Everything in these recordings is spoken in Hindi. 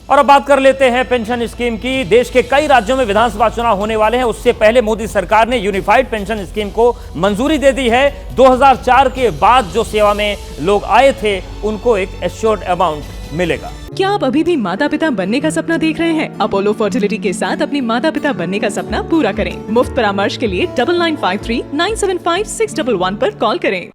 और अब बात कर लेते हैं पेंशन स्कीम की। देश के कई राज्यों में विधानसभा चुनाव होने वाले हैं। उससे पहले मोदी सरकार ने यूनिफाइड पेंशन स्कीम को मंजूरी दे दी है। 2004 के बाद जो सेवा में लोग आए थे उनको एक एश्योर्ड अमाउंट मिलेगा। क्या आप अभी भी माता पिता बनने का सपना देख रहे हैं? अपोलो फर्टिलिटी के साथ अपने माता पिता बनने का सपना पूरा करें। मुफ्त परामर्श के लिए 9953975611 पर कॉल करें।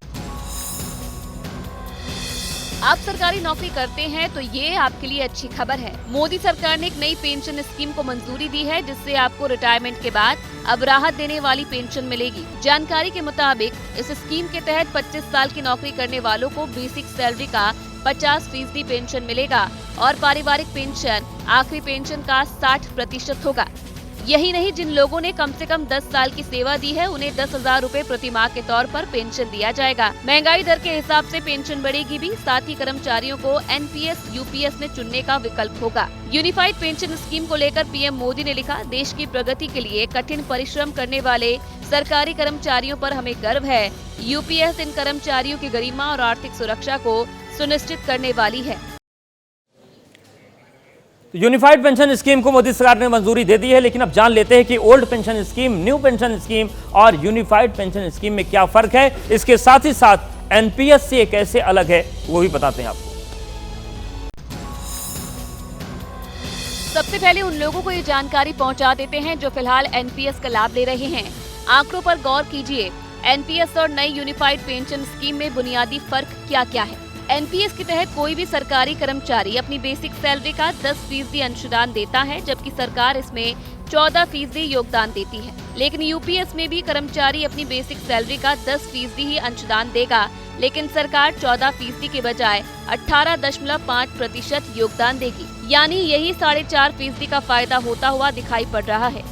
आप सरकारी नौकरी करते हैं तो ये आपके लिए अच्छी खबर है। मोदी सरकार ने एक नई पेंशन स्कीम को मंजूरी दी है, जिससे आपको रिटायरमेंट के बाद अब राहत देने वाली पेंशन मिलेगी। जानकारी के मुताबिक इस स्कीम के तहत 25 साल की नौकरी करने वालों को बेसिक सैलरी का 50% पेंशन मिलेगा और पारिवारिक पेंशन आखिरी पेंशन का 60% होगा। यही नहीं, जिन लोगों ने कम से कम 10 साल की सेवा दी है उन्हें 10,000 रूपए प्रति माह के तौर पर पेंशन दिया जाएगा। महंगाई दर के हिसाब से पेंशन बढ़ेगी भी। साथ ही कर्मचारियों को एनपीएस यूपीएस में चुनने का विकल्प होगा। यूनिफाइड पेंशन स्कीम को लेकर पीएम मोदी ने लिखा, देश की प्रगति के लिए कठिन परिश्रम करने वाले सरकारी कर्मचारियों पर हमें गर्व है। यूपीएस इन कर्मचारियों की गरिमा और आर्थिक सुरक्षा को सुनिश्चित करने वाली है। यूनिफाइड पेंशन स्कीम को मोदी सरकार ने मंजूरी दे दी है, लेकिन अब जान लेते हैं कि old pension scheme, new pension scheme और यूनिफाइड पेंशन स्कीम में क्या फर्क है। इसके साथ ही साथ एनपीएस से कैसे अलग है वो भी बताते हैं आपको। सबसे पहले उन लोगों को ये जानकारी पहुंचा देते हैं जो फिलहाल एनपीएस का लाभ ले रहे हैं। आंकड़ों पर गौर कीजिए। एनपीएस और नई यूनिफाइड पेंशन स्कीम में बुनियादी फर्क क्या क्या है। एनपीएस के तहत कोई भी सरकारी कर्मचारी अपनी बेसिक सैलरी का 10% अंशदान देता है, जबकि सरकार इसमें 14% योगदान देती है। लेकिन यूपीएस में भी कर्मचारी अपनी बेसिक सैलरी का 10% ही अंशदान देगा, लेकिन सरकार 14% के बजाय 18.5% योगदान देगी। यानी यही 4.5% का फायदा होता हुआ दिखाई पड़ रहा है।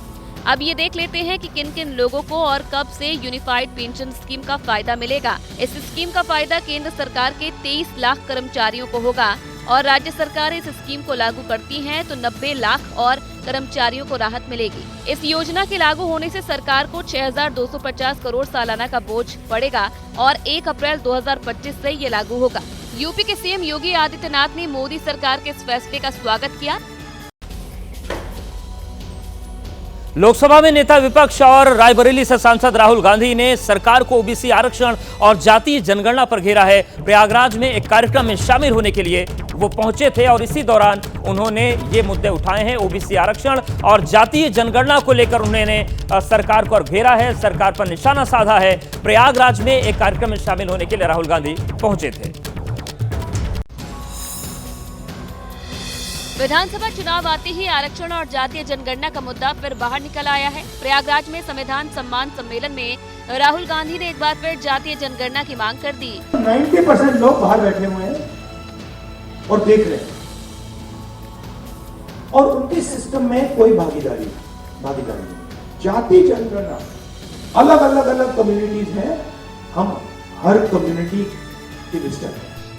अब ये देख लेते हैं कि किन किन लोगों को और कब से यूनिफाइड पेंशन स्कीम का फायदा मिलेगा। इस स्कीम का फायदा केंद्र सरकार के 23 लाख कर्मचारियों को होगा और राज्य सरकार इस स्कीम को लागू करती हैं तो 90 लाख और कर्मचारियों को राहत मिलेगी। इस योजना के लागू होने से सरकार को 6,250 करोड़ सालाना का बोझ पड़ेगा और 1 अप्रैल 2025 से ये लागू होगा। यूपी के सीएम योगी आदित्यनाथ ने मोदी सरकार के इस फैसले का स्वागत किया। लोकसभा में नेता विपक्ष और रायबरेली से सांसद राहुल गांधी ने सरकार को ओबीसी आरक्षण और जातीय जनगणना पर घेरा है। प्रयागराज में एक कार्यक्रम में शामिल होने के लिए वो पहुंचे थे और इसी दौरान उन्होंने ये मुद्दे उठाए हैं। ओबीसी आरक्षण और जातीय जनगणना को लेकर उन्होंने सरकार को घेरा है, सरकार पर निशाना साधा है। प्रयागराज में एक कार्यक्रम में शामिल होने के लिए राहुल गांधी पहुंचे थे। विधानसभा चुनाव आते ही आरक्षण और जातीय जनगणना का मुद्दा फिर बाहर निकल आया है। प्रयागराज में संविधान सम्मान सम्मेलन में राहुल गांधी ने एक बार फिर जातीय जनगणना की मांग कर दी। 90% लोग बाहर बैठे हुए हैं और देख रहे हैं और उनके सिस्टम में कोई भागीदारी नहीं। जातीय जनगणना अलग कम्युनिटीज में, हम हर कम्युनिटी की लिस्ट है।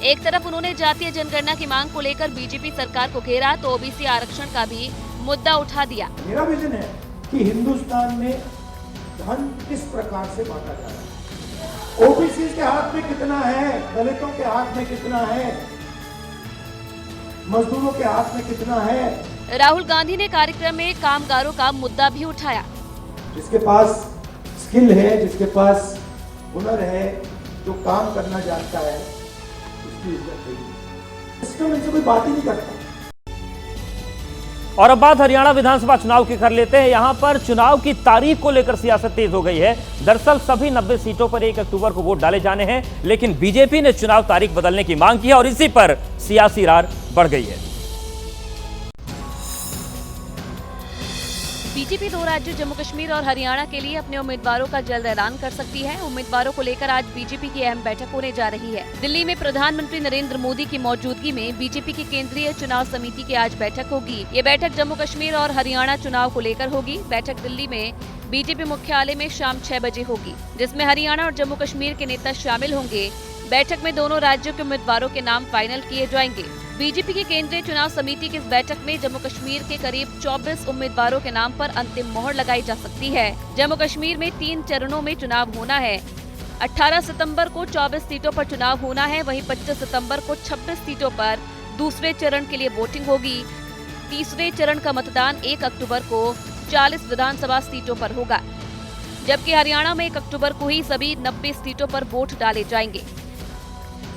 एक तरफ उन्होंने जातीय जनगणना की मांग को लेकर बीजेपी सरकार को घेरा तो ओबीसी आरक्षण का भी मुद्दा उठा दिया। मेरा विजन है कि हिंदुस्तान में धन किस प्रकार से बांटा जा रहा है, ओबीसी के हाथ में कितना है, दलितों के हाथ में कितना है, मजदूरों के हाथ में कितना है। राहुल गांधी ने कार्यक्रम में कामगारों का मुद्दा भी उठाया। जिसके पास स्किल है, जिसके पास हुनर है, जो काम करना जानता है, सिस्टम इनसे कोई बात ही नहीं करता। और अब बात हरियाणा विधानसभा चुनाव की कर लेते हैं। यहां पर चुनाव की तारीख को लेकर सियासत तेज हो गई है। दरअसल सभी 90 सीटों पर 1 अक्टूबर को वोट डाले जाने हैं, लेकिन बीजेपी ने चुनाव तारीख बदलने की मांग की है और इसी पर सियासी रार बढ़ गई है। बीजेपी 2 राज्यों जम्मू कश्मीर और हरियाणा के लिए अपने उम्मीदवारों का जल्द ऐलान कर सकती है। उम्मीदवारों को लेकर आज बीजेपी की अहम बैठक होने जा रही है। दिल्ली में प्रधानमंत्री नरेंद्र मोदी की मौजूदगी में बीजेपी की केंद्रीय चुनाव समिति की आज बैठक होगी। ये बैठक जम्मू कश्मीर और हरियाणा चुनाव को लेकर होगी। बैठक दिल्ली में बीजेपी मुख्यालय में शाम 6 बजे होगी, जिसमें हरियाणा और जम्मू कश्मीर के नेता शामिल होंगे। बैठक में दोनों राज्यों के उम्मीदवारों के नाम फाइनल किए जाएंगे। बीजेपी की केंद्रीय चुनाव समिति की इस बैठक में जम्मू कश्मीर के करीब 24 उम्मीदवारों के नाम पर अंतिम मोहर लगाई जा सकती है। जम्मू कश्मीर में 3 चरणों में चुनाव होना है। 18 सितंबर को 24 सीटों पर चुनाव होना है, वहीं 25 सितंबर को 26 सीटों पर दूसरे चरण के लिए वोटिंग होगी। तीसरे चरण का मतदान 1 अक्टूबर को 40 विधानसभा सीटों पर होगा, जबकि हरियाणा में 1 अक्टूबर को ही सभी 90 सीटों पर वोट डाले जाएंगे।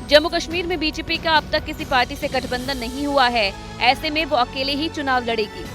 जम्मू कश्मीर में बीजेपी का अब तक किसी पार्टी से गठबंधन नहीं हुआ है, ऐसे में वो अकेले ही चुनाव लड़ेगी।